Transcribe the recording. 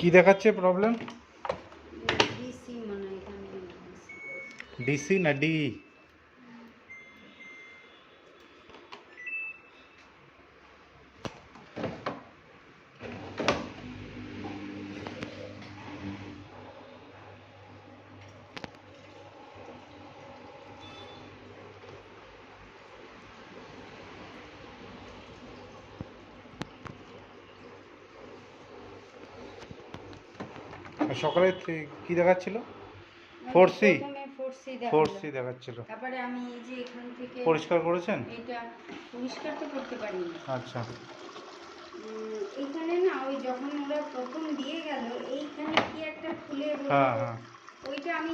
কি দেখাচ্ছে problem? DC মনে হয় এখানে। ডিসি না ডি? সকালে কি দেখাচ্ছিল? 4C? প্রথমে 4C 4C দেখালো। দেখাচ্ছিল। তারপরে আমি এই যে এখান থেকে পরিষ্কার করেছেন? এটা পরিষ্কার তো করতে পারিনি। আচ্ছা। এইখানে না ওই যখন ওরা প্রথম দিয়ে গেল এইখানে কি একটা খুলে হ্যাঁ হ্যাঁ। ওইটা আমি